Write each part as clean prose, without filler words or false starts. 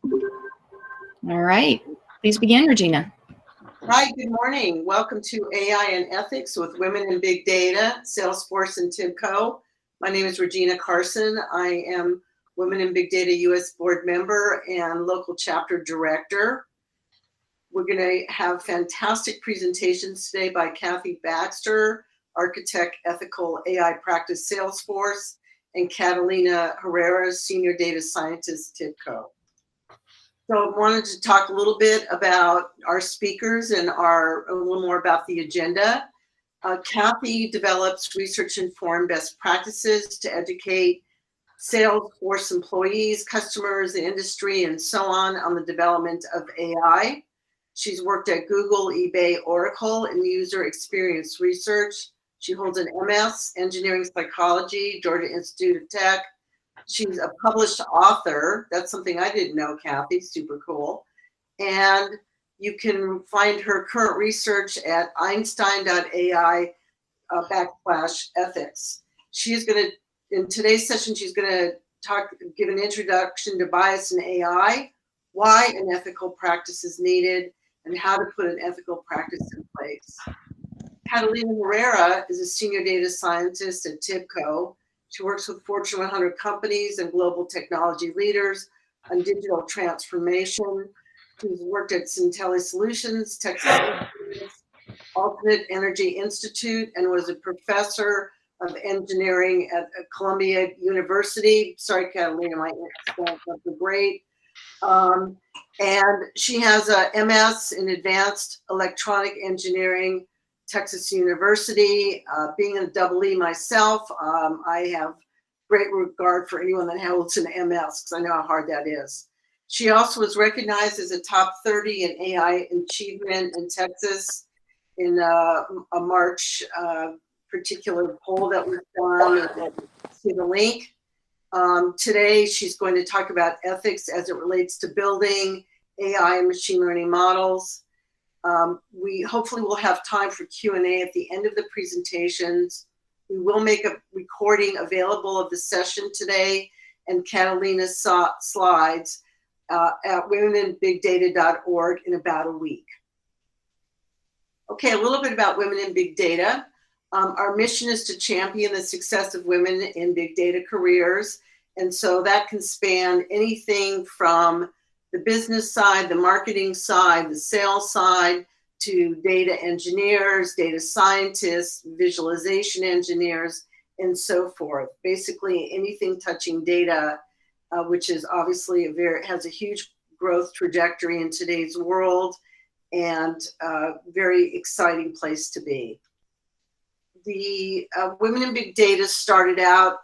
All right, please begin, Regina. Hi, good morning. Welcome to AI and Ethics with Women in Big Data, Salesforce and TIBCO. My name is Regina Carson. I am Women in Big Data US board member and local chapter director. We're going to have fantastic presentations today by Kathy Baxter, Architect Ethical AI Practice Salesforce, and Catalina Herrera, Senior Data Scientist TIBCO. So I wanted to talk a little bit about our speakers and a little more about the agenda. Kathy develops research-informed best practices to educate Salesforce employees, customers, the industry, and so on the development of AI. She's worked at Google, eBay, Oracle in user experience research. She holds an MS, Engineering Psychology, Georgia Institute of Tech. She's a published author. That's something I didn't know, Kathy. Super cool. And you can find her current research at einstein.ai/ethics. She is going to, in today's session, she's going to give an introduction to bias in AI, why an ethical practice is needed, and how to put an ethical practice in place. Catalina Herrera is a senior data scientist at TIBCO. She works with Fortune 100 companies and global technology leaders on digital transformation. She's worked at Centelli Solutions, Texas Alternate Energy Institute, and was a professor of engineering at Columbia University. Sorry, Catalina, my accent wasn't great. And she has a MS in Advanced Electronic Engineering, Texas University. Being a double E myself, I have great regard for anyone that holds an MS because I know how hard that is. She also was recognized as a top 30 in AI achievement in Texas in a March particular poll that was done. See the link. Today, she's going to talk about ethics as it relates to building AI and machine learning models. We hopefully will have time for Q&A at the end of the presentations. We will make a recording available of the session today and Catalina's slides at womeninbigdata.org in about a week. Okay, a little bit about Women in Big Data. Our mission is to champion the success of women in big data careers. And so that can span anything from the business side, the marketing side, the sales side, to data engineers, data scientists, visualization engineers, and so forth. Basically anything touching data, which is obviously has a huge growth trajectory in today's world and a very exciting place to be. The Women in Big Data started out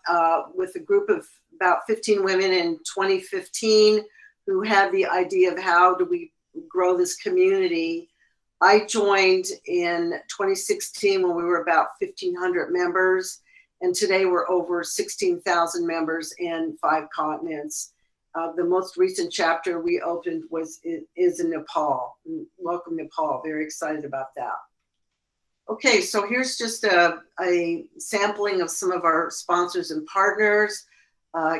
with a group of about 15 women in 2015 who had the idea of how do we grow this community. I joined in 2016 when we were about 1,500 members, and today we're over 16,000 members in 5 continents. The most recent chapter we opened is in Nepal. Welcome, Nepal. Very excited about that. Okay, so here's just a sampling of some of our sponsors and partners.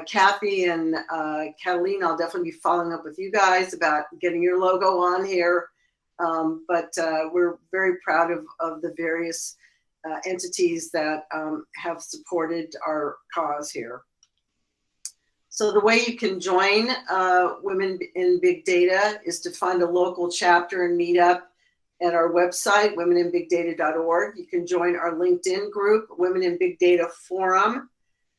Kathy and Catalina, I'll definitely be following up with you guys about getting your logo on here. But we're very proud of the various entities that have supported our cause here. So the way you can join Women in Big Data is to find a local chapter and meet up at our website, womeninbigdata.org. You can join our LinkedIn group, Women in Big Data Forum.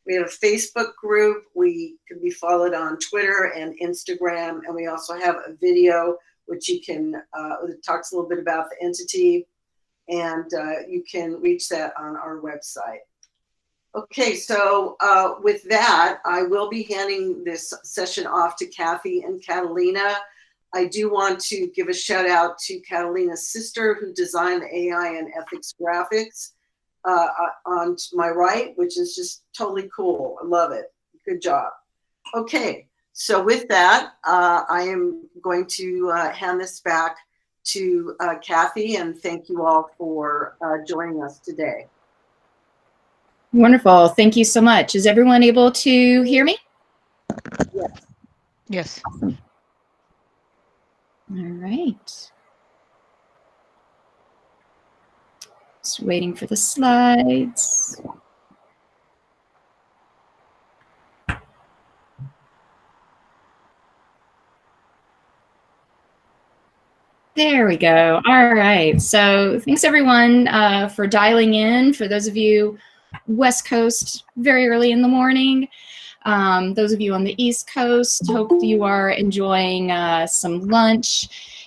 We have a Facebook group. We can be followed on Twitter and Instagram. And we also have a video, which you can, it talks a little bit about the entity. And you can reach that on our website. Okay, so with that, I will be handing this session off to Kathy and Catalina. I do want to give a shout out to Catalina's sister who designed the AI and ethics graphics on my right, which is just totally cool. I love it. Good job. Okay, so with that, I am going to hand this back to Kathy, and thank you all for joining us today. Wonderful. Thank you so much. Is everyone able to hear me? Yes. Yes. Awesome. All right. Just waiting for the slides. There we go. All right. So thanks everyone for dialing in. For those of you West Coast, very early in the morning. Those of you on the East Coast, hope you are enjoying some lunch.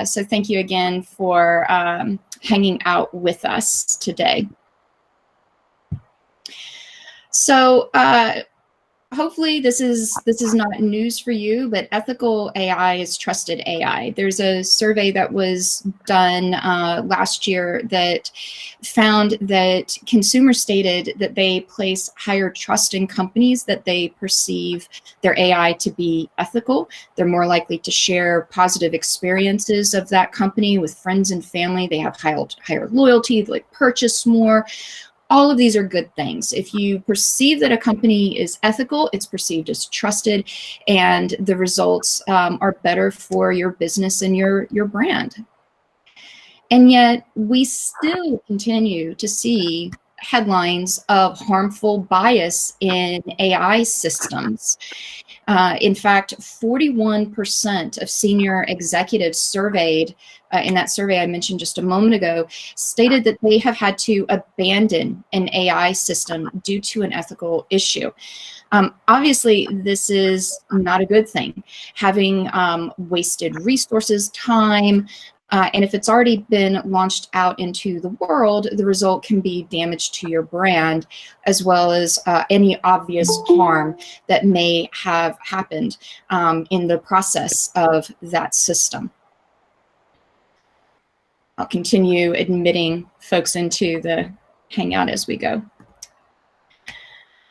So thank you again for hanging out with us today. So hopefully this is not news for you, but ethical AI is trusted AI. There's a survey that was done last year that found that consumers stated that they place higher trust in companies that they perceive their AI to be ethical. They're more likely to share positive experiences of that company with friends and family. They have higher loyalty, they purchase more. All of these are good things. If you perceive that a company is ethical, it's perceived as trusted, and the results are better for your business and your brand. And yet we still continue to see headlines of harmful bias in AI systems. In fact, 41% of senior executives surveyed in that survey I mentioned just a moment ago stated that they have had to abandon an AI system due to an ethical issue. Obviously, this is not a good thing. Having wasted resources, time, and if it's already been launched out into the world, the result can be damage to your brand, as well as any obvious harm that may have happened in the process of that system. I'll continue admitting folks into the Hangout as we go.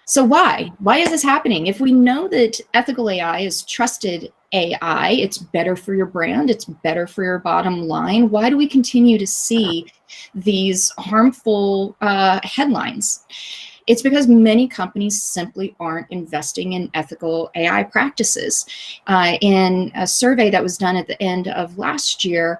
So why? Why is this happening? If we know that ethical AI is trusted AI, it's better for your brand, it's better for your bottom line, why do we continue to see these harmful headlines? It's because many companies simply aren't investing in ethical AI practices. In a survey that was done at the end of last year,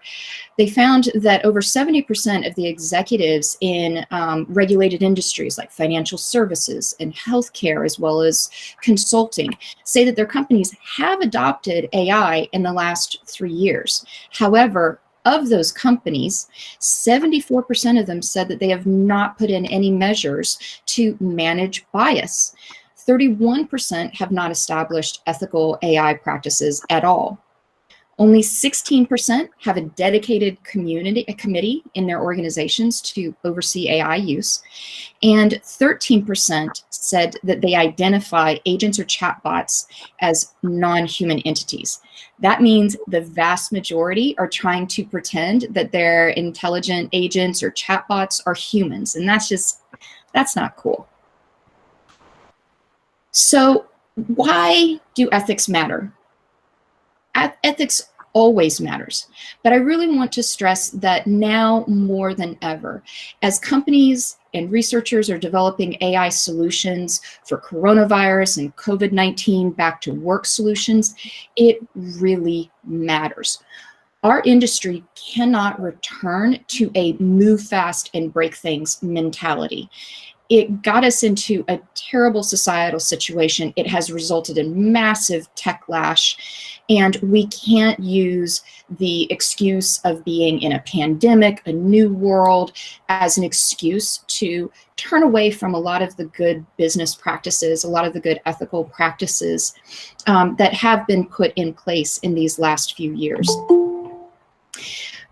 they found that over 70% of the executives in regulated industries like financial services and healthcare, as well as consulting, say that their companies have adopted AI in the last 3 years. However, of those companies, 74% of them said that they have not put in any measures to manage bias. 31% have not established ethical AI practices at all. Only 16% have a dedicated committee in their organizations to oversee AI use. And 13% said that they identify agents or chatbots as non-human entities. That means the vast majority are trying to pretend that their intelligent agents or chatbots are humans. And that's not cool. So why do ethics matter? Ethics always matters, but I really want to stress that now more than ever, as companies and researchers are developing AI solutions for coronavirus and COVID-19 back to work solutions, it really matters. Our industry cannot return to a move fast and break things mentality. It got us into a terrible societal situation. It has resulted in massive techlash, and we can't use the excuse of being in a pandemic, a new world, as an excuse to turn away from a lot of the good business practices, a lot of the good ethical practices that have been put in place in these last few years.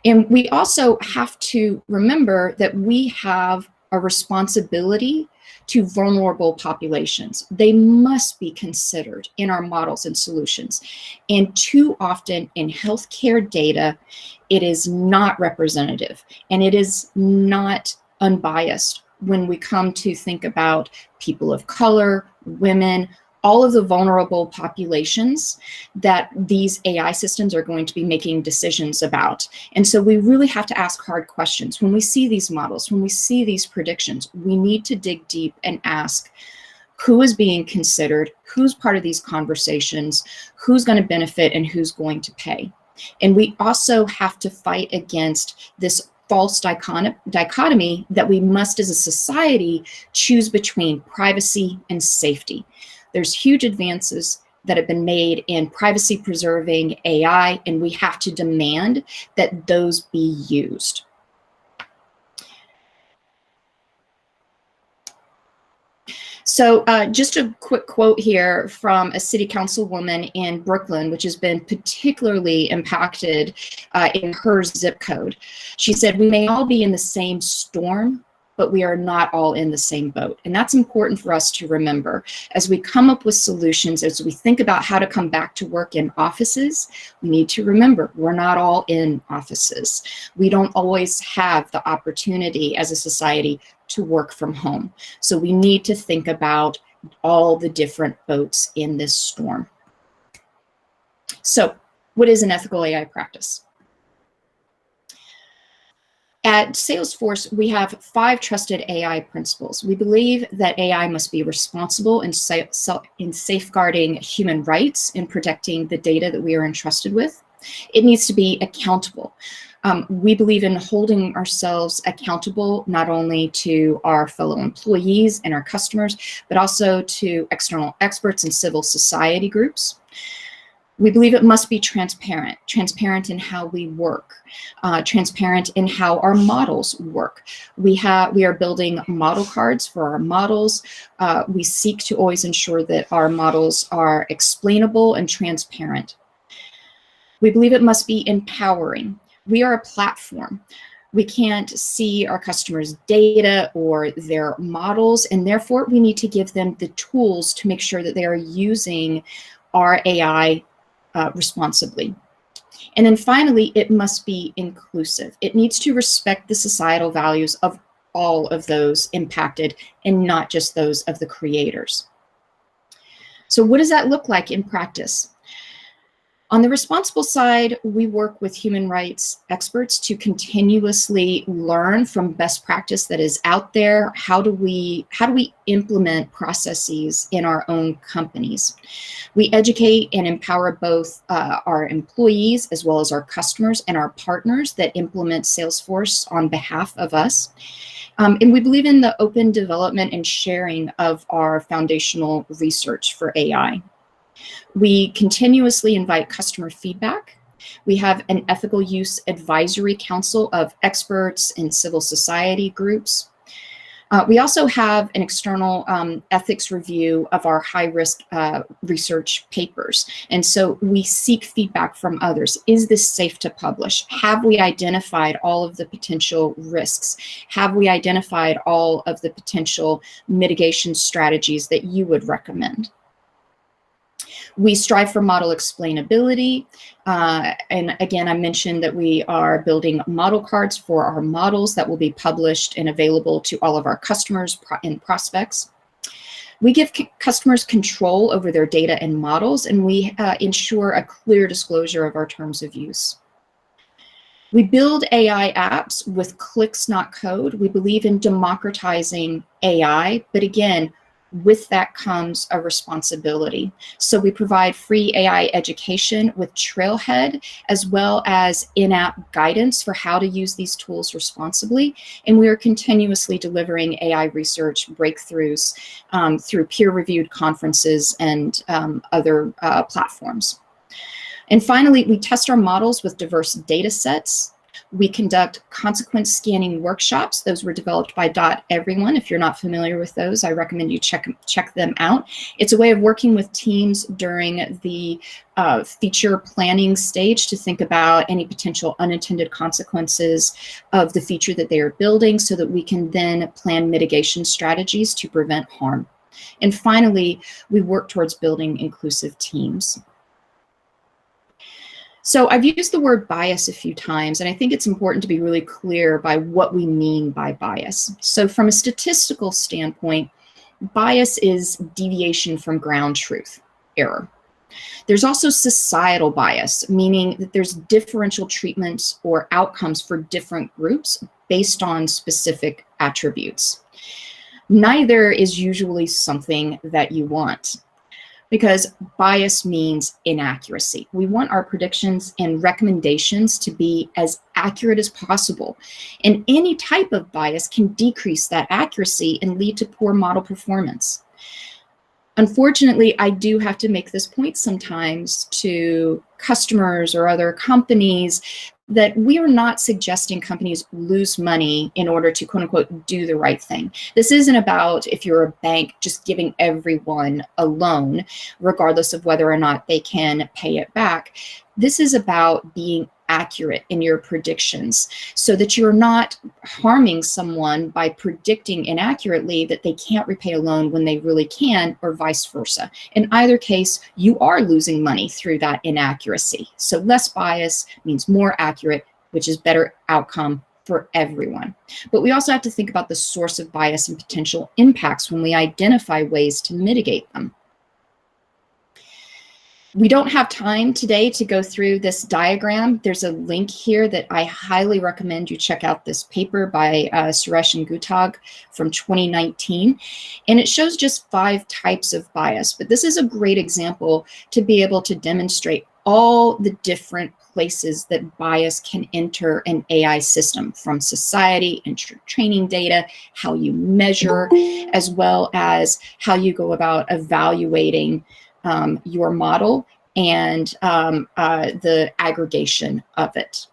And we also have to remember that we have a responsibility to vulnerable populations. They must be considered in our models and solutions. And too often in healthcare data, it is not representative and it is not unbiased when we come to think about people of color, women, all of the vulnerable populations that these AI systems are going to be making decisions about. And so we really have to ask hard questions. When we see these models, when we see these predictions, we need to dig deep and ask who is being considered, who's part of these conversations, who's going to benefit and who's going to pay. And we also have to fight against this false dichotomy that we must, as a society, choose between privacy and safety. There's huge advances that have been made in privacy preserving AI, and we have to demand that those be used. So just a quick quote here from a city councilwoman in Brooklyn, which has been particularly impacted in her zip code. She said, "We may all be in the same storm, but we are not all in the same boat." And that's important for us to remember as we come up with solutions, as we think about how to come back to work in offices. We need to remember we're not all in offices. We don't always have the opportunity as a society to work from home. So we need to think about all the different boats in this storm. So what is an ethical AI practice? At Salesforce, we have 5 trusted AI principles. We believe that AI must be responsible in safeguarding human rights and protecting the data that we are entrusted with. It needs to be accountable. We believe in holding ourselves accountable not only to our fellow employees and our customers, but also to external experts and civil society groups. We believe it must be transparent in how we work, transparent in how our models work. We are building model cards for our models. We seek to always ensure that our models are explainable and transparent. We believe it must be empowering. We are a platform. We can't see our customers' data or their models, and therefore we need to give them the tools to make sure that they are using our AI responsibly. And then finally, it must be inclusive. It needs to respect the societal values of all of those impacted and not just those of the creators. So what does that look like in practice? On the responsible side, we work with human rights experts to continuously learn from best practice that is out there. How do we implement processes in our own companies? We educate and empower both our employees as well as our customers and our partners that implement Salesforce on behalf of us. And we believe in the open development and sharing of our foundational research for AI. We continuously invite customer feedback. We have an ethical use advisory council of experts and civil society groups. We also have an external ethics review of our high-risk research papers. And so we seek feedback from others. Is this safe to publish? Have we identified all of the potential risks? Have we identified all of the potential mitigation strategies that you would recommend? We strive for model explainability. And again, I mentioned that we are building model cards for our models that will be published and available to all of our customers and prospects. We give customers control over their data and models, and we ensure a clear disclosure of our terms of use. We build AI apps with clicks, not code. We believe in democratizing AI, but again, with that comes a responsibility. So we provide free AI education with Trailhead, as well as in-app guidance for how to use these tools responsibly. And we are continuously delivering AI research breakthroughs through peer-reviewed conferences and other platforms. And finally, we test our models with diverse data sets. We conduct consequence scanning workshops. Those were developed by .everyone. If you're not familiar with those, I recommend you check them out. It's a way of working with teams during the feature planning stage to think about any potential unintended consequences of the feature that they are building so that we can then plan mitigation strategies to prevent harm. And finally, we work towards building inclusive teams. So I've used the word bias a few times, and I think it's important to be really clear by what we mean by bias. So from a statistical standpoint, bias is deviation from ground truth, error. There's also societal bias, meaning that there's differential treatments or outcomes for different groups based on specific attributes. Neither is usually something that you want. because bias means inaccuracy. We want our predictions and recommendations to be as accurate as possible. And any type of bias can decrease that accuracy and lead to poor model performance. Unfortunately, I do have to make this point sometimes to customers or other companies that we are not suggesting companies lose money in order to, quote unquote, do the right thing. This isn't about, if you're a bank, just giving everyone a loan, regardless of whether or not they can pay it back. This is about being accurate in your predictions so that you're not harming someone by predicting inaccurately that they can't repay a loan when they really can, or vice versa. In either case, you are losing money through that inaccuracy. So less bias means more accurate, which is better outcome for everyone. But we also have to think about the source of bias and potential impacts when we identify ways to mitigate them. We don't have time today to go through this diagram. There's a link here that I highly recommend you check out, this paper by Suresh and Gutag from 2019. And it shows just 5 types of bias. But this is a great example to be able to demonstrate all the different places that bias can enter an AI system, from society, training data, how you measure, as well as how you go about evaluating your model and the aggregation of it.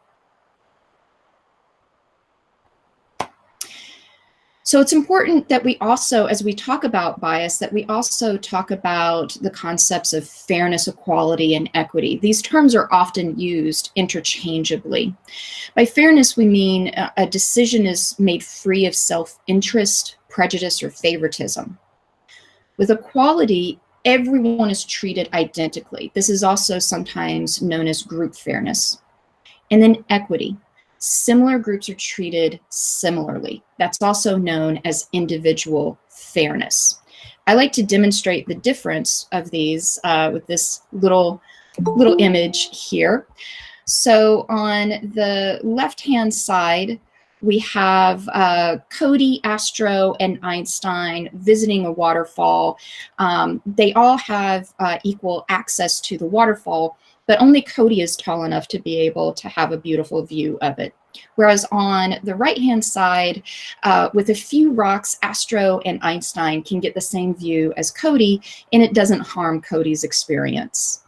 So it's important that we also, as we talk about bias, that we also talk about the concepts of fairness, equality, and equity. These terms are often used interchangeably. By fairness, we mean a decision is made free of self-interest, prejudice, or favoritism. With equality, everyone is treated identically. This is also sometimes known as group fairness. And then equity. Similar groups are treated similarly. That's also known as individual fairness. I like to demonstrate the difference of these with this little image here. So on the left-hand side, we have Cody, Astro, and Einstein visiting a waterfall. They all have equal access to the waterfall, but only Cody is tall enough to be able to have a beautiful view of it. Whereas on the right-hand side, with a few rocks, Astro and Einstein can get the same view as Cody, and it doesn't harm Cody's experience.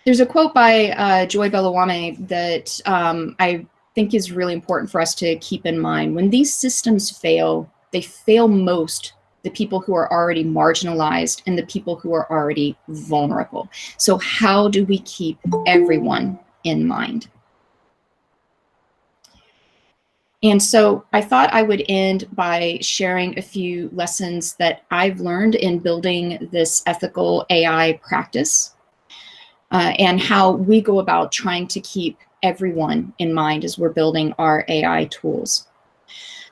There's a quote by Joy Belawame that I think is really important for us to keep in mind. When these systems fail, they fail most the people who are already marginalized and the people who are already vulnerable. So how do we keep everyone in mind? And so I thought I would end by sharing a few lessons that I've learned in building this ethical AI practice. And how we go about trying to keep everyone in mind as we're building our AI tools.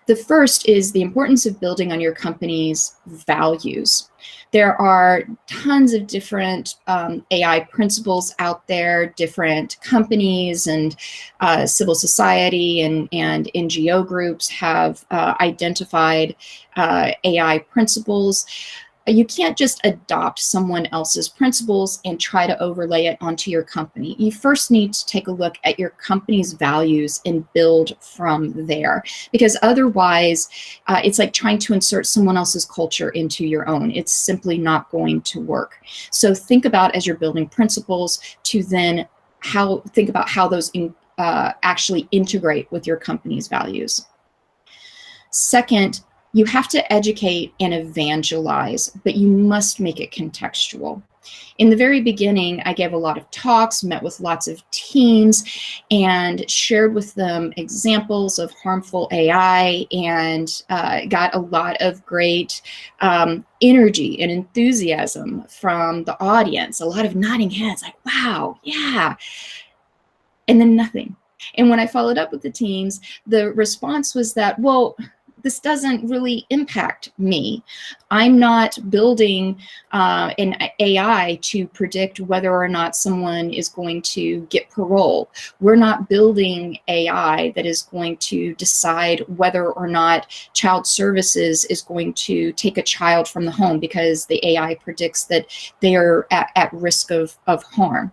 The first is the importance of building on your company's values. There are tons of different AI principles out there. Different companies and civil society and NGO groups have identified AI principles. You can't just adopt someone else's principles and try to overlay it onto your company. You first need to take a look at your company's values and build from there, because otherwise it's like trying to insert someone else's culture into your own. It's simply not going to work. So think about, as you're building principles, to then think about how those actually integrate with your company's values. Second, you have to educate and evangelize, but you must make it contextual. In the very beginning, I gave a lot of talks, met with lots of teams, and shared with them examples of harmful AI, and got a lot of great energy and enthusiasm from the audience, a lot of nodding heads, like, wow, yeah, and then nothing. And when I followed up with the teams, the response was that, well, this doesn't really impact me. I'm not building an AI to predict whether or not someone is going to get parole. We're not building AI that is going to decide whether or not child services is going to take a child from the home because the AI predicts that they are at risk of harm.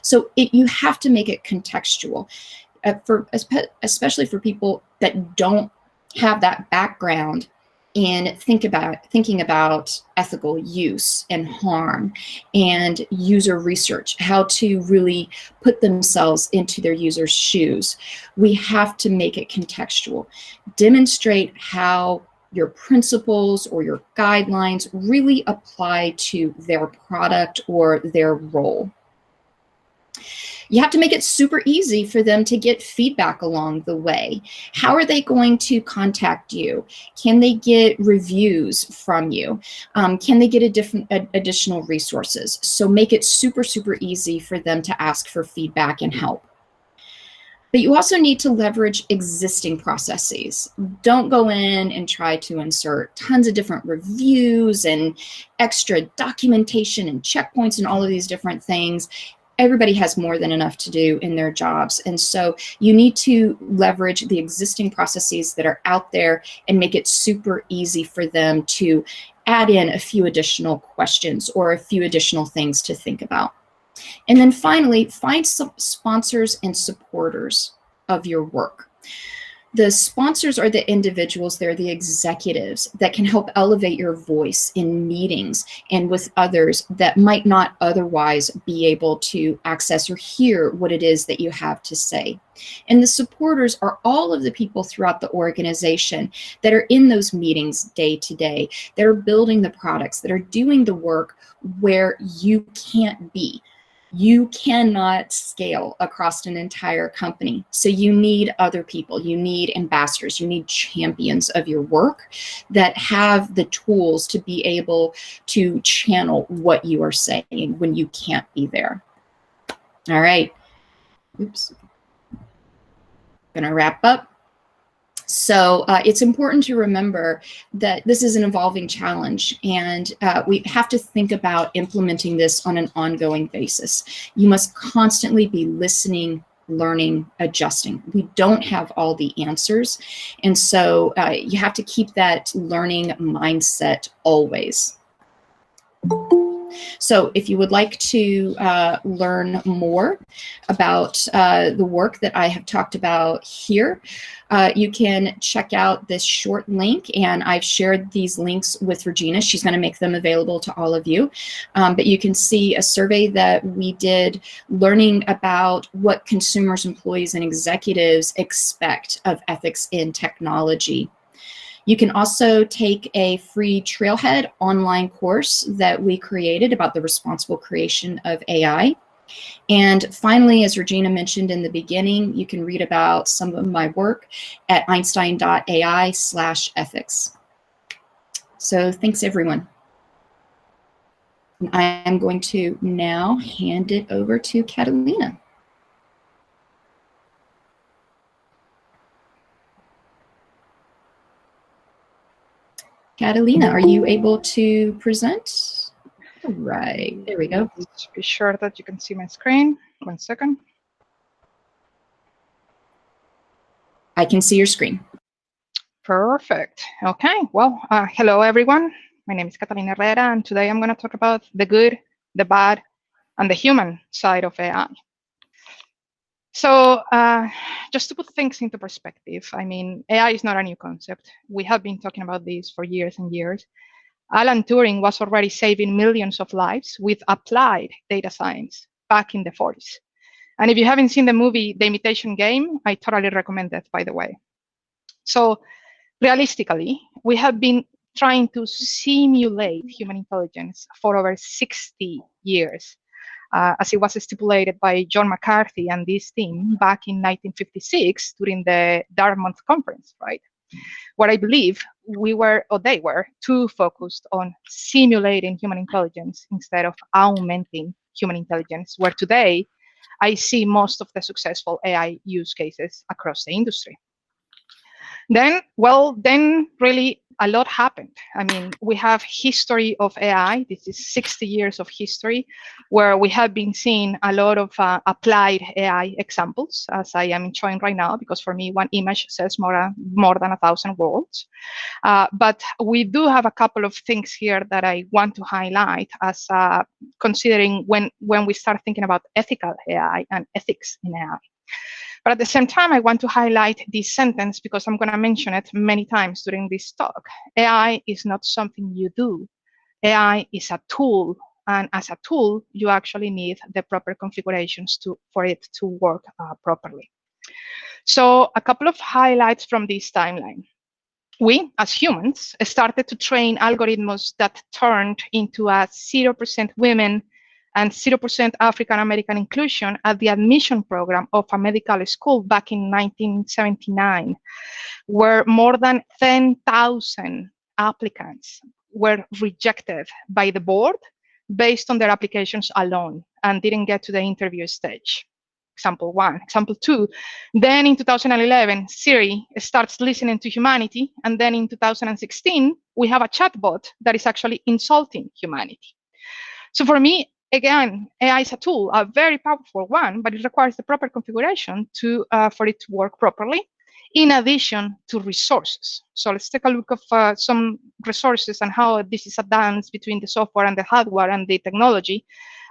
So you have to make it contextual. Especially for people that don't have that background in thinking about ethical use and harm and user research, how to really put themselves into their users' shoes. We have to make it contextual. Demonstrate how your principles or your guidelines really apply to their product or their role. You have to make it super easy for them to get feedback along the way. How are they going to contact you? Can they get reviews from you? Can they get additional resources? So make it super, super easy for them to ask for feedback and help. But you also need to leverage existing processes. Don't go in and try to insert tons of different reviews and extra documentation and checkpoints and all of these different things. Everybody has more than enough to do in their jobs. And so you need to leverage the existing processes that are out there and make it super easy for them to add in a few additional questions or a few additional things to think about. And then finally, find some sponsors and supporters of your work. The sponsors are the individuals, they're the executives that can help elevate your voice in meetings and with others that might not otherwise be able to access or hear what it is that you have to say. And the supporters are all of the people throughout the organization that are in those meetings day to day, that are building the products, that are doing the work where you can't be. You cannot scale across an entire company. So you need other people, you need ambassadors, you need champions of your work that have the tools to be able to channel what you are saying when you can't be there. All right. Oops. Gonna wrap up. So it's important to remember that this is an evolving challenge, and we have to think about implementing this on an ongoing basis. You must constantly be listening, learning, adjusting. We don't have all the answers, and so you have to keep that learning mindset always. So if you would like to learn more about the work that I have talked about here, you can check out this short link, and I've shared these links with Regina. She's going to make them available to all of you. But you can see a survey that we did learning about what consumers, employees, and executives expect of ethics in technology. You can also take a free Trailhead online course that we created about the responsible creation of AI. And finally, as Regina mentioned in the beginning, you can read about some of my work at einstein.ai/ethics. So thanks, everyone. And I am going to now hand it over to Catalina. Catalina, are you able to present? All right, there we go. Let's be sure that you can see my screen. 1 second. I can see your screen. Perfect. Okay, well, hello everyone. My name is Catalina Herrera, and today I'm going to talk about the good, the bad, and the human side of AI. So just to put things into perspective, I mean, AI is not a new concept. We have been talking about this for years and years. Alan Turing was already saving millions of lives with applied data science back in the 40s. And if you haven't seen the movie The Imitation Game, I totally recommend that, by the way. So realistically, we have been trying to simulate human intelligence for over 60 years, as it was stipulated by John McCarthy and this team back in 1956 during the Dartmouth conference, right? Where I believe we were, or they were, too focused on simulating human intelligence instead of augmenting human intelligence, where today I see most of the successful AI use cases across the industry. Then really a lot happened. I mean, we have history of AI. This is 60 years of history where we have been seeing a lot of applied AI examples, as I am showing right now, because for me, one image says more than 1,000 words. But we do have a couple of things here that I want to highlight as considering when we start thinking about ethical AI and ethics in AI. But at the same time, I want to highlight this sentence because I'm going to mention it many times during this talk. AI is not something you do. AI is a tool. And as a tool, you actually need the proper configurations for it to work properly. So a couple of highlights from this timeline. We, as humans, started to train algorithms that turned into a 0% women and 0% African American inclusion at the admission program of a medical school back in 1979, where more than 10,000 applicants were rejected by the board based on their applications alone and didn't get to the interview stage. Example one. Example two, then in 2011, Siri starts listening to humanity. And then in 2016, we have a chatbot that is actually insulting humanity. So for me, again, AI is a tool, a very powerful one, but it requires the proper configuration for it to work properly, in addition to resources. So let's take a look at some resources and how this is a dance between the software and the hardware and the technology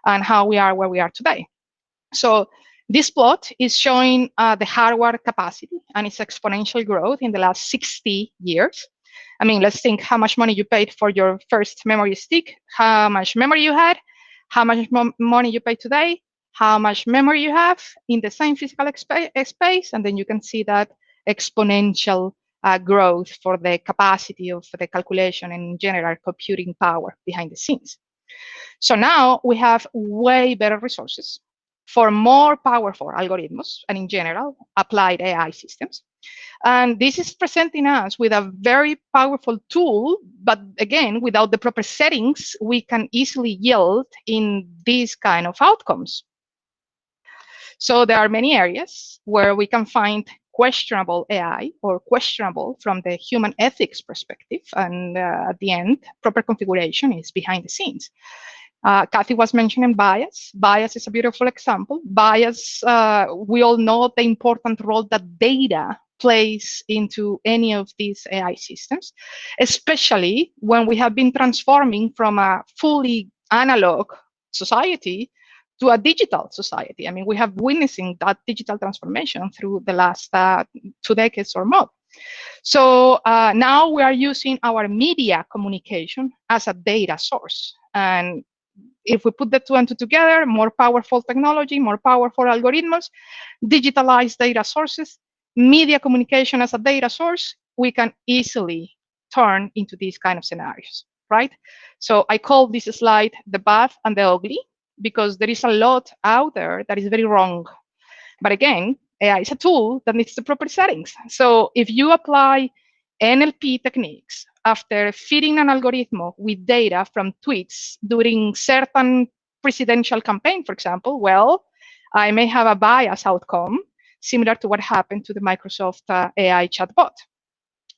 and how we are where we are today. So this plot is showing the hardware capacity and its exponential growth in the last 60 years. I mean, let's think how much money you paid for your first memory stick, how much memory you had, how much money you pay today, how much memory you have in the same physical space, and then you can see that exponential growth for the capacity of the calculation and in general computing power behind the scenes. So now we have way better resources for more powerful algorithms and in general applied AI systems. And this is presenting us with a very powerful tool, but again, without the proper settings, we can easily yield in these kind of outcomes. So there are many areas where we can find questionable AI or questionable from the human ethics perspective. And at the end, proper configuration is behind the scenes. Kathy was mentioning bias. Bias is a beautiful example. Bias, we all know the important role that data plays into any of these AI systems, especially when we have been transforming from a fully analog society to a digital society. I mean, we have witnessing that digital transformation through the last 2 decades or more. So now we are using our media communication as a data source. And if we put the two and two together, more powerful technology, more powerful algorithms, digitalized data sources, media communication as a data source, we can easily turn into these kind of scenarios, right? So I call this slide the bad and the ugly, because there is a lot out there that is very wrong. But again, AI is a tool that needs the proper settings. So if you apply NLP techniques after feeding an algorithm with data from tweets during certain presidential campaign, for example, well, I may have a bias outcome similar to what happened to the Microsoft AI chatbot.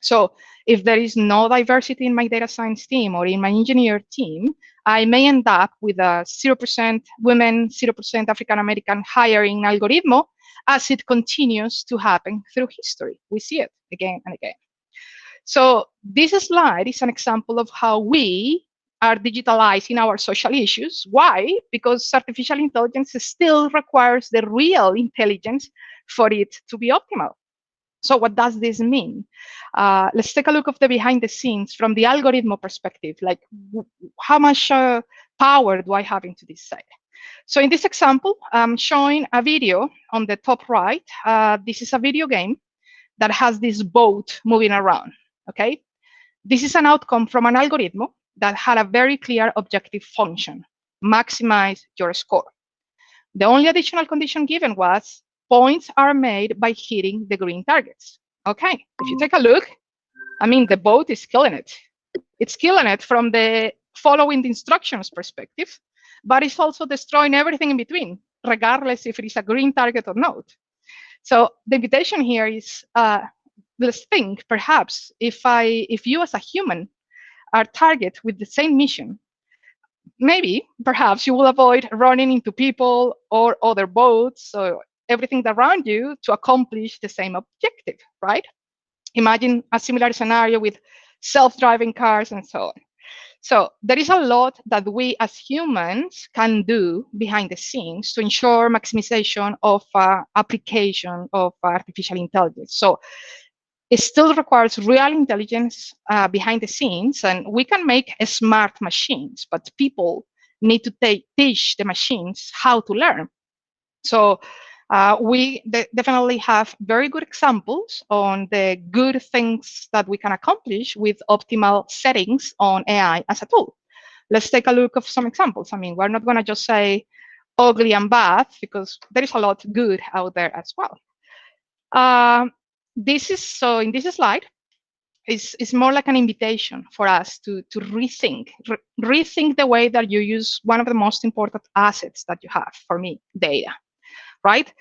So if there is no diversity in my data science team or in my engineer team, I may end up with a 0% women, 0% African-American hiring algorithm as it continues to happen through history. We see it again and again. So this slide is an example of how we are digitalizing our social issues. Why? Because artificial intelligence still requires the real intelligence for it to be optimal. So what does this mean? Let's take a look of the behind the scenes from the algorithm perspective, like how much power do I have into this side? So in this example, I'm showing a video on the top right. This is a video game that has this boat moving around, okay? This is an outcome from an algorithm that had a very clear objective function, maximize your score. The only additional condition given was points are made by hitting the green targets. Okay, if you take a look, I mean, the boat is killing it. It's killing it from the following the instructions perspective, but it's also destroying everything in between, regardless if it is a green target or not. So the invitation here is let's think, perhaps, if you as a human are targeted with the same mission, maybe, perhaps you will avoid running into people or other boats or everything around you to accomplish the same objective, right? Imagine a similar scenario with self-driving cars and so on. So there is a lot that we as humans can do behind the scenes to ensure maximization of application of artificial intelligence. So it still requires real intelligence behind the scenes, and we can make smart machines, but people need to teach the machines how to learn. So we definitely have very good examples on the good things that we can accomplish with optimal settings on AI as a tool. Let's take a look at some examples. I mean, we're not going to just say ugly and bad, because there is a lot good out there as well. So in this slide, is more like an invitation for us to rethink the way that you use one of the most important assets that you have, for me, data, right?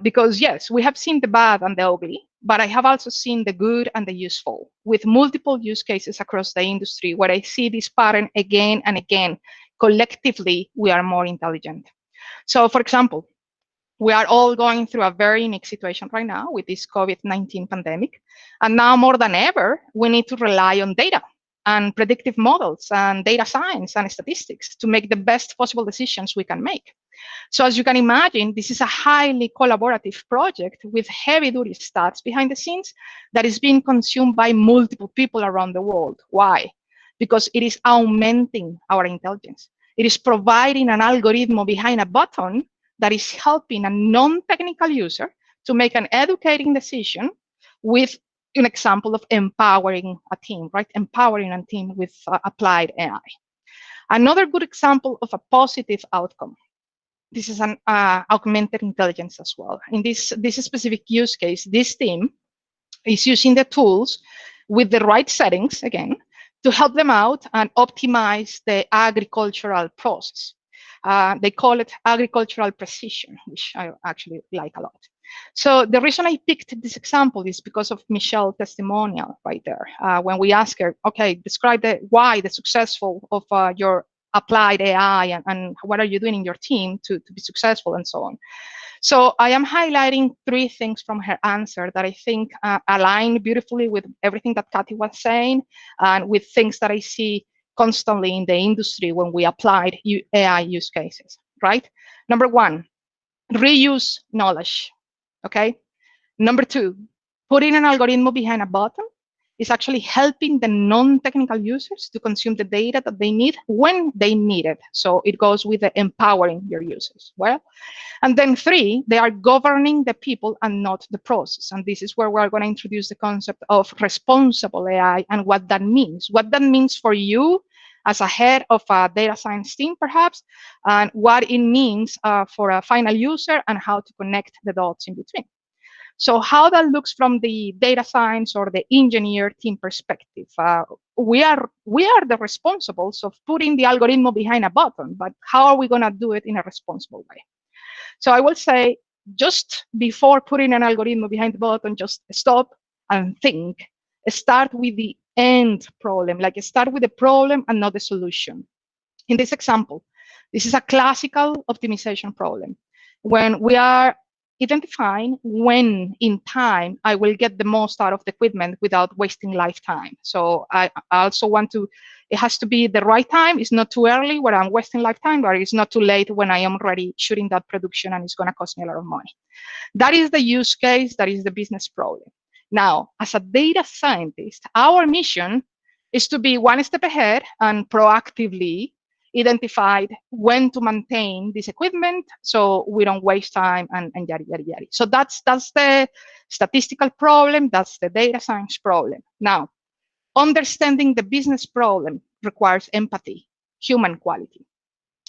Because yes, we have seen the bad and the ugly, but I have also seen the good and the useful, with multiple use cases across the industry where I see this pattern again and again. Collectively, we are more intelligent. So for example, we are all going through a very unique situation right now with this COVID-19 pandemic. And now more than ever, we need to rely on data and predictive models and data science and statistics to make the best possible decisions we can make. So as you can imagine, this is a highly collaborative project with heavy-duty stats behind the scenes that is being consumed by multiple people around the world. Why? Because it is augmenting our intelligence. It is providing an algorithm behind a button that is helping a non-technical user to make an educating decision with an example of empowering a team, right? Empowering a team with applied AI. Another good example of a positive outcome. This is an augmented intelligence as well. In this specific use case, this team is using the tools with the right settings, again, to help them out and optimize the agricultural process. They call it agricultural precision, which I actually like a lot. So the reason I picked this example is because of Michelle's testimonial right there. When we ask her, okay, describe why the successful of your applied AI and what are you doing in your team to be successful and so on. So I am highlighting 3 things from her answer that I think align beautifully with everything that Kathy was saying and with things that I see constantly in the industry when we applied AI use cases, right? Number 1, reuse knowledge, okay? Number 2, putting an algorithm behind a button is actually helping the non-technical users to consume the data that they need when they need it. So it goes with the empowering your users. Well, and then 3, they are governing the people and not the process. And this is where we're going to introduce the concept of responsible AI and what that means. What that means for you as a head of a data science team, perhaps, and what it means for a final user and how to connect the dots in between. So how that looks from the data science or the engineer team perspective. We are the responsibles of putting the algorithm behind a button, but how are we going to do it in a responsible way? So I will say, just before putting an algorithm behind the button, just stop and think. Start with the end problem, like start with the problem and not the solution. In this example, this is a classical optimization problem. When we are identifying when in time I will get the most out of the equipment without wasting lifetime. So I also want to, it has to be the right time. It's not too early where I'm wasting lifetime, but it's not too late when I am already shooting that production and it's going to cost me a lot of money. That is the use case, that is the business problem. Now, as a data scientist, our mission is to be one step ahead and proactively identified when to maintain this equipment so we don't waste time and yada, yada, yada. So that's the statistical problem, that's the data science problem. Now, understanding the business problem requires empathy, human quality.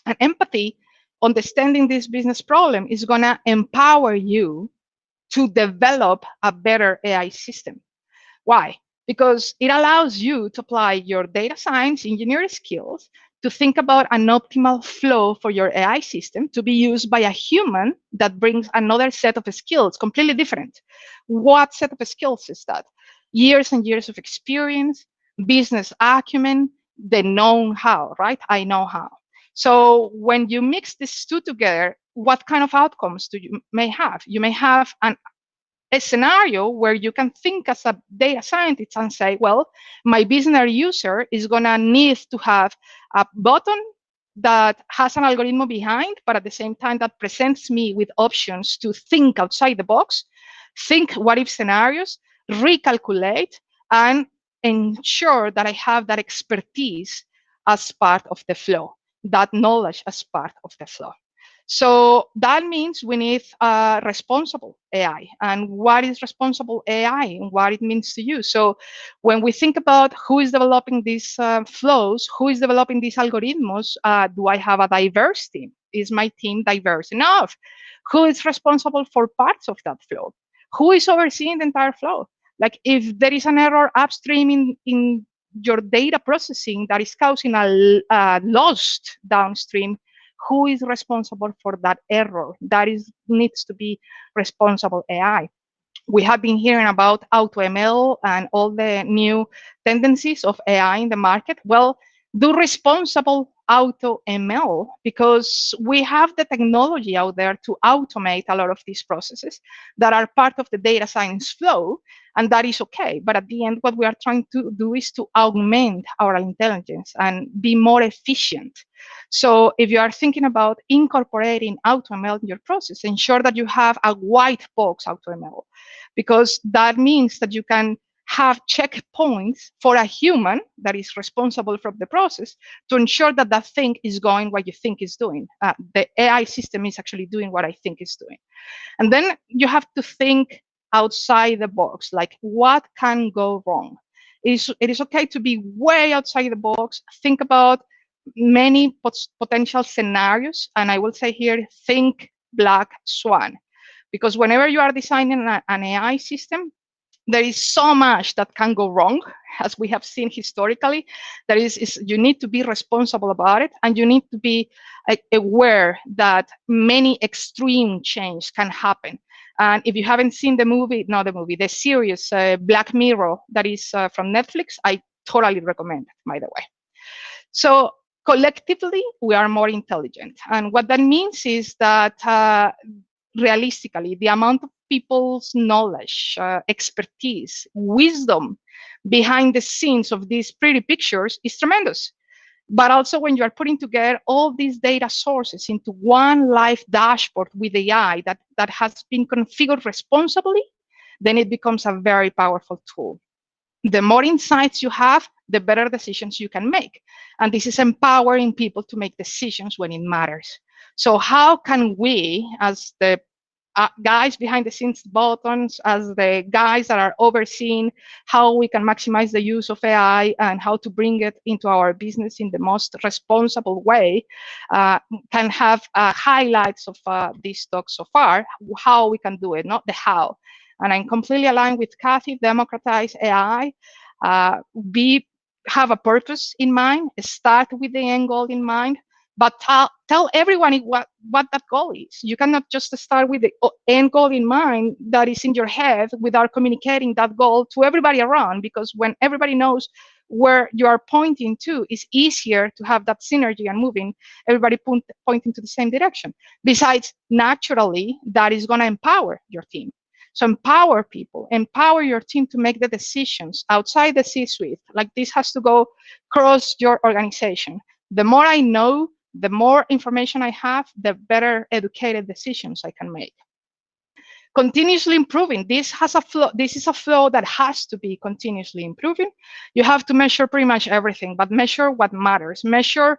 And empathy, understanding this business problem is gonna empower you to develop a better AI system. Why? Because it allows you to apply your data science engineering skills to think about an optimal flow for your AI system to be used by a human that brings another set of skills, completely different. What set of skills is that? years and years of experience, business acumen, the know-how, right? I know how. So when you mix these two together, what kind of outcomes do you may have? You may have a scenario where you can think as a data scientist and say, well, my business user is going to need to have a button that has an algorithm behind, but at the same time that presents me with options to think outside the box, think what if scenarios, recalculate, and ensure that I have that expertise as part of the flow, that knowledge as part of the flow. So that means we need responsible AI. And what is responsible AI and what it means to you? So when we think about who is developing these flows, who is developing these algorithms, do I have a diverse team? Is my team diverse enough? Who is responsible for parts of that flow? Who is overseeing the entire flow? Like if there is an error upstream in your data processing that is causing a loss downstream, who is responsible for that error? That is needs to be responsible AI. We have been hearing about AutoML and all the new tendencies of AI in the market. Well, do responsible AutoML, because we have the technology out there to automate a lot of these processes that are part of the data science flow, and that is okay. But at the end, what we are trying to do is to augment our intelligence and be more efficient. So if you are thinking about incorporating AutoML in your process, ensure that you have a white box AutoML, because that means that you can have checkpoints for a human that is responsible for the process to ensure that that thing is going what you think is doing. The AI system is actually doing what I think is doing. And then you have to think outside the box, like what can go wrong? It is okay to be way outside the box, think about many potential scenarios, and I will say here, think black swan. Because whenever you are designing an AI system, there is so much that can go wrong, as we have seen historically. There is you need to be responsible about it, and you need to be aware that many extreme change can happen. And if you haven't seen the series Black Mirror that is from Netflix, I totally recommend it, by the way. So collectively, we are more intelligent. And what that means is that realistically, the amount of people's knowledge, expertise, wisdom behind the scenes of these pretty pictures is tremendous. But also when you are putting together all these data sources into one live dashboard with AI that has been configured responsibly, then it becomes a very powerful tool. The more insights you have, the better decisions you can make. And this is empowering people to make decisions when it matters. So how can we, as the guys behind the scenes buttons, as the guys that are overseeing how we can maximize the use of AI and how to bring it into our business in the most responsible way, can have highlights of this talk so far, how we can do it, not the how. And I'm completely aligned with Kathy, democratize AI, have a purpose in mind, start with the end goal in mind, but tell everyone what that goal is. You cannot just start with the end goal in mind that is in your head without communicating that goal to everybody around, because when everybody knows where you are pointing to, it's easier to have that synergy and moving, everybody pointing to the same direction. Besides, naturally, that is going to empower your team. So empower people, empower your team to make the decisions outside the C-suite. Like this has to go across your organization. The more I know, the more information I have, the better educated decisions I can make. Continuously improving. This is a flow that has to be continuously improving. You have to measure pretty much everything, but measure what matters. Measure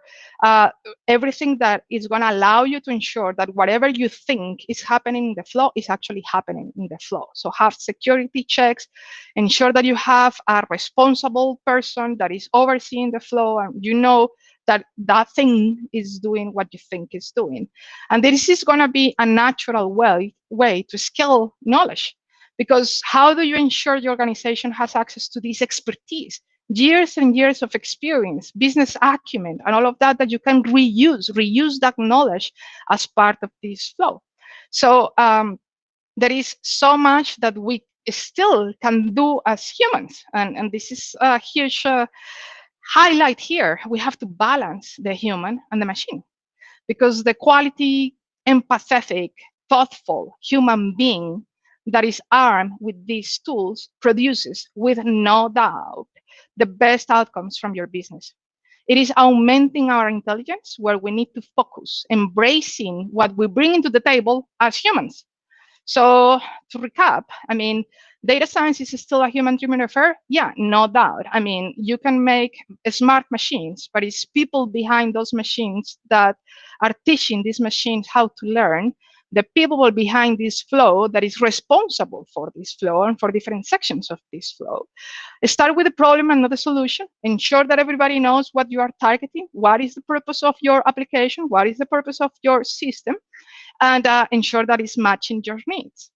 everything that is going to allow you to ensure that whatever you think is happening in the flow is actually happening in the flow. So have security checks, ensure that you have a responsible person that is overseeing the flow, and you know that that thing is doing what you think it's doing. And this is going to be a natural way to scale knowledge, because how do you ensure your organization has access to this expertise, years and years of experience, business acumen, and all of that you can reuse that knowledge as part of this flow. So there is so much that still can do as humans. And this is a huge highlight here. We have to balance the human and the machine, because the quality, empathetic, thoughtful human being that is armed with these tools produces, with no doubt, the best outcomes from your business. It is augmenting our intelligence where we need to focus, embracing what we bring into the table as humans. So to recap, I mean, data science is still a human-driven affair? Yeah, no doubt. I mean, you can make smart machines, but it's people behind those machines that are teaching these machines how to learn, the people behind this flow that is responsible for this flow and for different sections of this flow. Start with the problem and not the solution. Ensure that everybody knows what you are targeting, what is the purpose of your application, what is the purpose of your system, and ensure that it's matching your needs.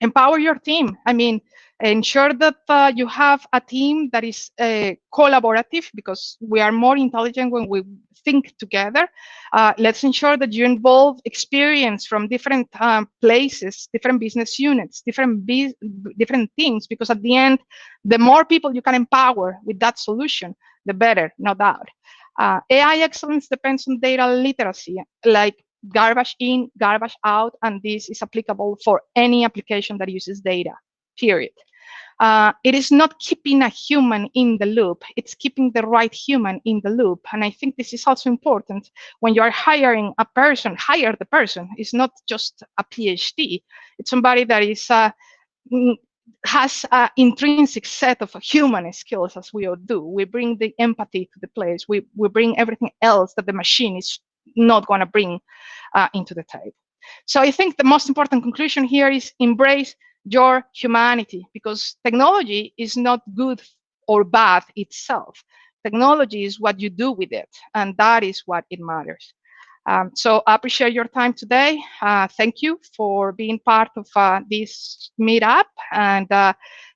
Empower your team. I mean, ensure that you have a team that is collaborative, because we are more intelligent when we think together. Let's ensure that you involve experience from different places, different business units, different teams, because at the end, the more people you can empower with that solution, the better, no doubt. AI excellence depends on data literacy, like garbage in, garbage out, and this is applicable for any application that uses data, period. It is not keeping a human in the loop, it's keeping the right human in the loop. And I think this is also important when you are hiring a person. Hire the person. It's not just a PhD. It's somebody that is has an intrinsic set of human skills, as we all do. We bring the empathy to the place. We bring everything else that the machine is not going to bring into the table. So I think the most important conclusion here is embrace your humanity, because technology is not good or bad itself. Technology is what you do with it, and that is what it matters. So I appreciate your time today. Thank you for being part of this meetup. And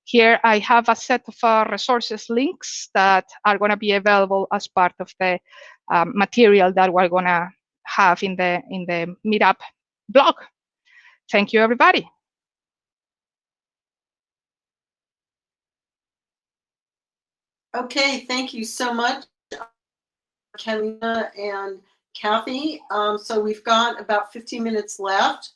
here I have a set of resources links that are going to be available as part of the material that we're going to have in the meetup blog. Thank you, everybody. Okay, thank you so much, Catalina and Kathy. So we've got about 15 minutes left.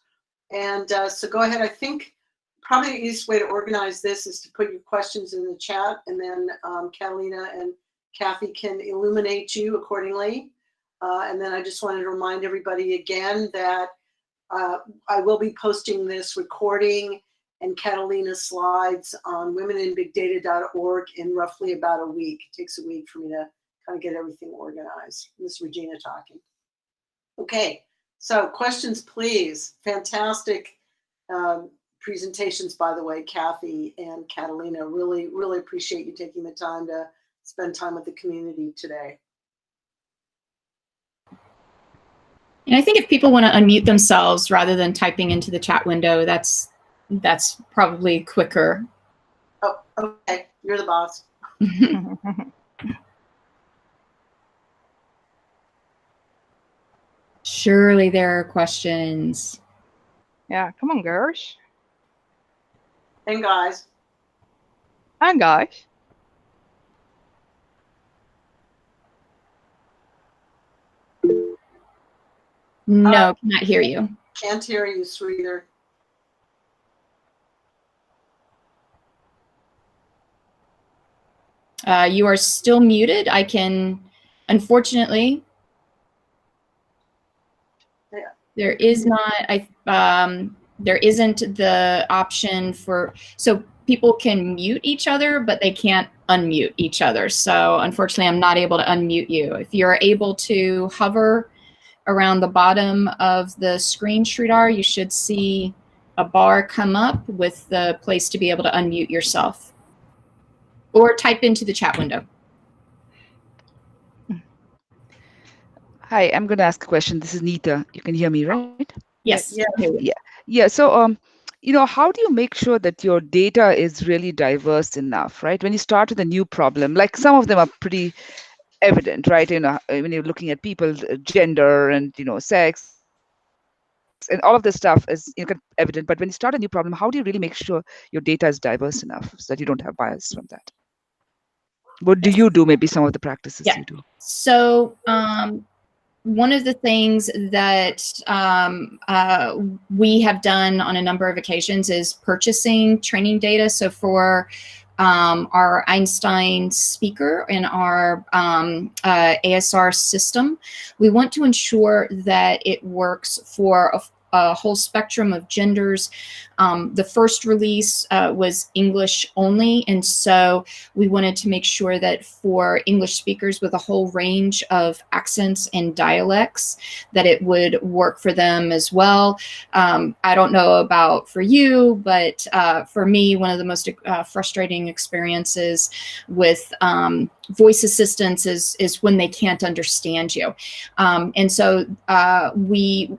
And so go ahead. I think probably the easiest way to organize this is to put your questions in the chat, and then Catalina and Kathy can illuminate you accordingly. And then I just wanted to remind everybody again that I will be posting this recording and Catalina's slides on womeninbigdata.org in roughly about a week. It takes a week for me to kind of get everything organized. This is Regina talking. Okay, so questions, please. Fantastic presentations, by the way, Kathy and Catalina. Really, really appreciate you taking the time to spend time with the community today. And I think if people want to unmute themselves rather than typing into the chat window, that's probably quicker. Oh, okay. You're the boss. Surely there are questions. Yeah, come on, girls. And guys. And guys. No, cannot hear you. Can't hear you, sweetheart. You are still muted. I can, unfortunately, there is not, there isn't the option for, so people can mute each other, but they can't unmute each other. So unfortunately, I'm not able to unmute you. If you're able to hover around the bottom of the screen, Sridhar, you should see a bar come up with the place to be able to unmute yourself. Or type into the chat window. Hi, I'm going to ask a question. This is Neeta. You can hear me, right? Yes. Yeah. So, you know, how do you make sure that your data is really diverse enough, right? When you start with a new problem, like some of them are pretty evident, right? You know, when you're looking at people, gender and, you know, sex context, and all of this stuff is evident. But when you start a new problem, how do you really make sure your data is diverse enough so that you don't have bias from that? What do you do? Maybe some of the practices you do. So one of the things that we have done on a number of occasions is purchasing training data. So for our Einstein speaker in our ASR system, we want to ensure that it works for a whole spectrum of genders. The first release was English only, and so we wanted to make sure that for English speakers with a whole range of accents and dialects, that it would work for them as well. I don't know about for you, but for me, one of the most frustrating experiences with voice assistants is when they can't understand you. And so we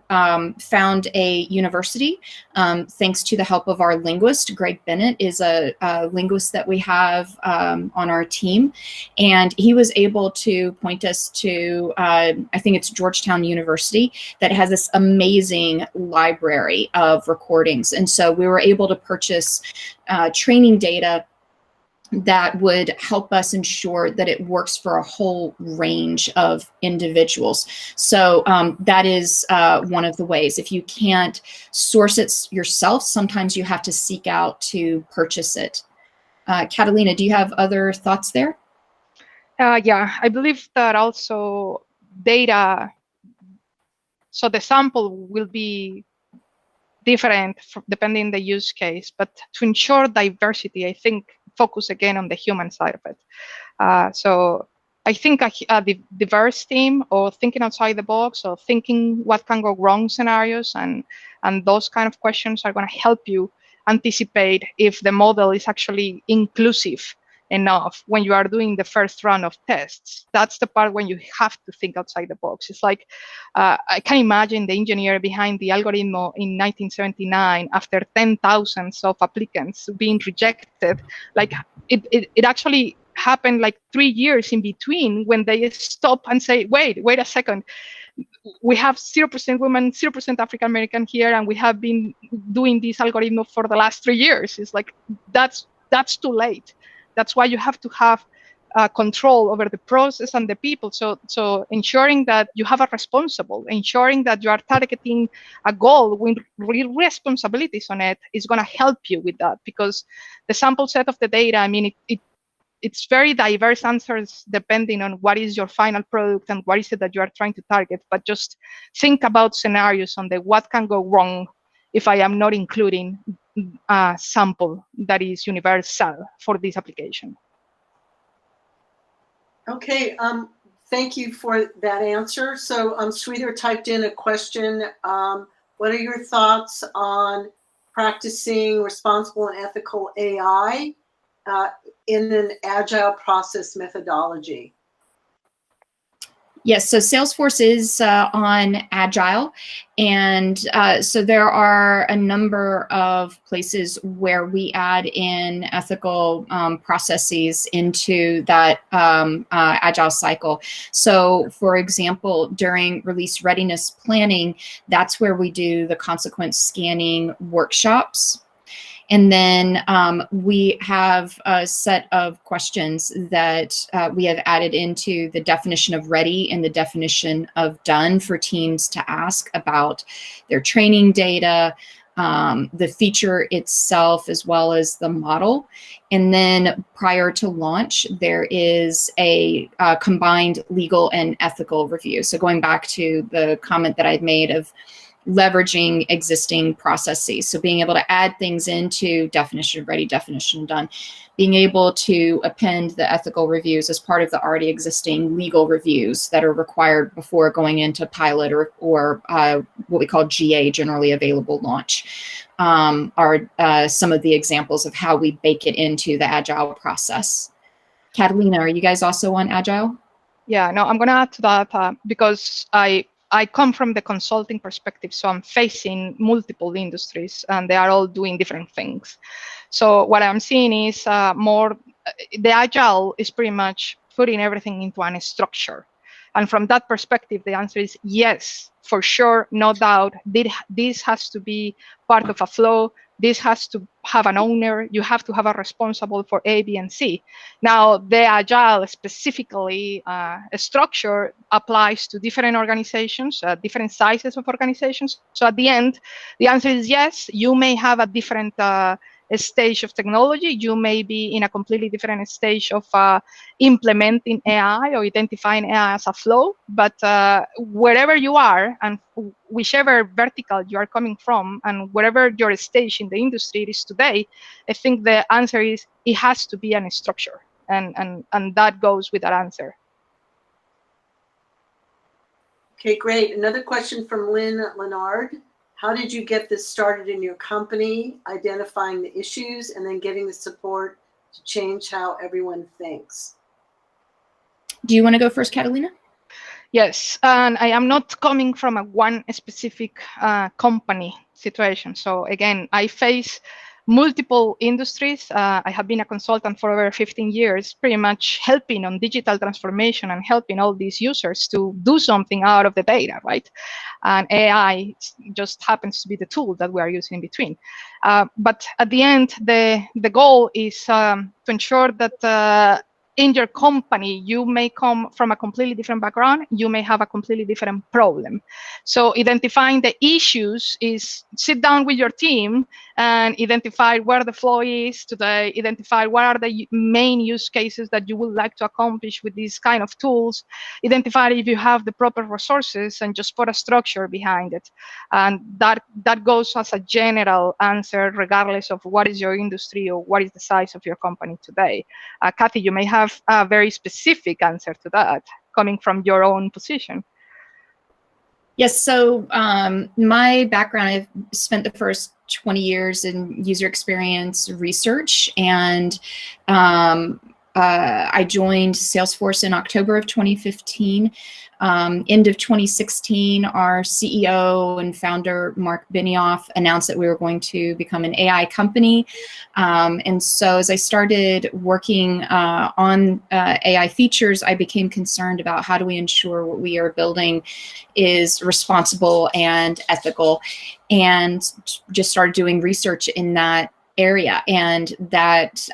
found a university, thanks to the help of our linguist. Greg Bennett is a linguist that we have on our team. And he was able to point us to, I think it's Georgetown University, that has this amazing library of recordings. And so we were able to purchase training data that would help us ensure that it works for a whole range of individuals. So that is one of the ways. If you can't source it yourself, sometimes you have to seek out to purchase it. Catalina, do you have other thoughts there? Yeah, I believe that also data, so the sample will be different depending on the use case, but to ensure diversity, I think focus again on the human side of it. So I think a diverse team, or thinking outside the box, or thinking what can go wrong scenarios, and those kind of questions are going to help you anticipate if the model is actually inclusive enough when you are doing the first run of tests. That's the part when you have to think outside the box. It's like, I can imagine the engineer behind the algorithm in 1979, after 10,000 of applicants being rejected, like it actually happened like 3 years in between when they stop and say, wait a second, we have 0% women, 0% African American here, and we have been doing this algorithm for the last 3 years. It's like, that's too late. That's why you have to have control over the process and the people. So ensuring that you have a responsible, ensuring that you are targeting a goal with real responsibilities on it is going to help you with that, because the sample set of the data, I mean, it's very diverse answers depending on what is your final product and what is it that you are trying to target. But just think about scenarios on the what can go wrong if I am not including a sample that is universal for this application. Okay, thank you for that answer. So Sridhar typed in a question. What are your thoughts on practicing responsible and ethical AI in an agile process methodology? Yes, so Salesforce is on Agile, and so there are a number of places where we add in ethical processes into that Agile cycle. So, for example, during release readiness planning, that's where we do the consequence scanning workshops. And then we have a set of questions that we have added into the definition of ready and the definition of done for teams to ask about their training data, the feature itself, as well as the model. And then prior to launch, there is a combined legal and ethical review. So going back to the comment that I'd made of leveraging existing processes. So being able to add things into definition of ready, definition done, being able to append the ethical reviews as part of the already existing legal reviews that are required before going into pilot or what we call GA, generally available launch, are some of the examples of how we bake it into the Agile process. Catalina, are you guys also on Agile? Yeah, no, I'm going to add to that because I come from the consulting perspective, so I'm facing multiple industries, and they are all doing different things. So what I'm seeing is the Agile is pretty much putting everything into a structure. And from that perspective, the answer is yes, for sure, no doubt. This has to be part of a flow. This has to have an owner. You have to have a responsible for A, B, and C. Now, the Agile specifically structure applies to different organizations, different sizes of organizations. So at the end, the answer is yes. You may have a different stage of technology. You may be in a completely different stage of implementing AI or identifying AI as a flow. But wherever you are and whichever vertical you are coming from and wherever your stage in the industry is today, I think the answer is it has to be a structure. And that goes with that answer. Okay, great. Another question from Lynn Leonard. How did you get this started in your company, identifying the issues and then getting the support to change how everyone thinks? Do you want to go first, Catalina? Yes, and I am not coming from a one specific company situation. So again, I face multiple industries. I have been a consultant for over 15 years, pretty much helping on digital transformation and helping all these users to do something out of the data, right? And AI just happens to be the tool that we are using in between. But at the end, the goal is to ensure that in your company, you may come from a completely different background. You may have a completely different problem. So identifying the issues is sit down with your team and identify where the flow is today, identify what are the main use cases that you would like to accomplish with these kind of tools, identify if you have the proper resources, and just put a structure behind it. And that goes as a general answer, regardless of what is your industry or what is the size of your company today. Kathy, you may have a very specific answer to that coming from your own position. Yes, so my background, I've spent the first 20 years in user experience research, and I joined Salesforce in October of 2015. End of 2016, our CEO and founder, Mark Benioff, announced that we were going to become an AI company. And so as I started working on AI features, I became concerned about how do we ensure what we are building is responsible and ethical, and just started doing research in that area. And that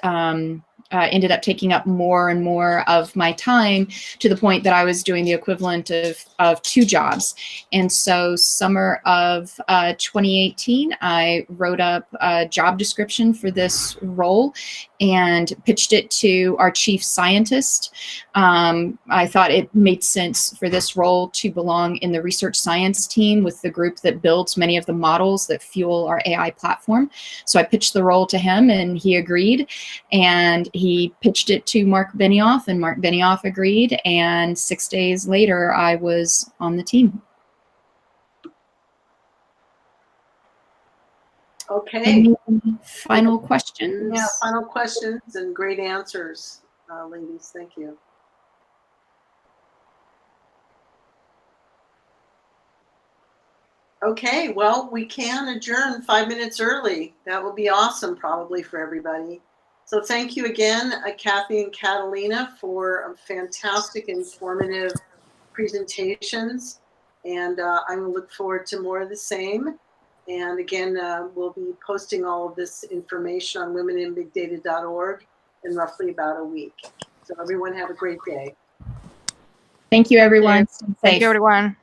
ended up taking up more and more of my time, to the point that I was doing the equivalent of 2 jobs. And so summer of 2018, I wrote up a job description for this role and pitched it to our chief scientist. I thought it made sense for this role to belong in the research science team with the group that builds many of the models that fuel our AI platform. So I pitched the role to him and he agreed, and he pitched it to Mark Benioff and Mark Benioff agreed, and 6 days later I was on the team. Okay. Any final questions? Yeah, final questions and great answers, ladies. Thank you. Okay, well, we can adjourn 5 minutes early. That will be awesome, probably, for everybody. So thank you again, Kathy and Catalina, for fantastic, informative presentations. And I will look forward to more of the same. And again, we'll be posting all of this information on womeninbigdata.org in roughly about a week. So everyone have a great day. Thank you, everyone. Thank you, everyone.